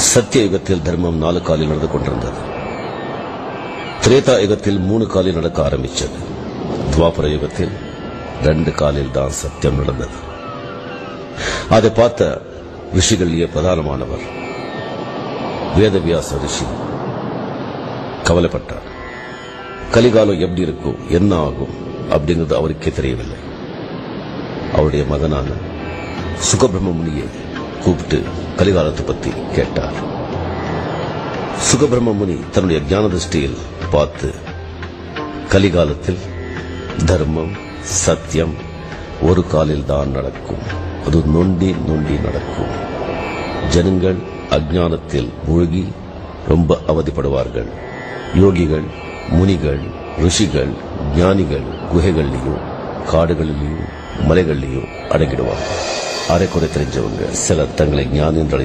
சத்திய யுகத்தில் தர்மம் 4 காலில் நடந்து கொண்டிருந்தது. திரேதா யுகத்தில் 3 காலில் நடக்க ஆரம்பிச்சது. துவாபர யுகத்தில் 2 காலில் தான் சத்தியம் நடந்தது. அதை பார்த்த ரிஷிகளிலேயே பிரதானமானவர் வேதவியாச ரிஷி கவலைப்பட்டார். கலிகாலம் எப்படி இருக்கும், என்ன ஆகும் அப்படிங்கிறது அவருக்கே தெரியவில்லை. அவருடைய மகனான சுகபிரம்ம முனியை கூப்பிட்டு கலிகாலத்தை பத்தி கேட்டார். சுகபிரம்ம முனி தன்னுடைய ஞான திருஷ்டியில் பார்த்து, கலிகாலத்தில் தர்மம் சத்தியம் ஒரு காலில் தான் நடக்கும், அது நொண்டி நொண்டி நடக்கும். ஜனங்கள் அஞ்ஞானத்தில் மூழ்கி ரொம்ப அவதிப்படுவார்கள். யோகிகள், முனிகள், ரிஷிகள், ஞானிகள் குகைகள்லையும் காடுகளிலையும் மலைகள்லையும் அடங்கிடுவாங்க. அரைக்குறை தெரிஞ்சவங்க சிலர் தங்களை ஞானி என்று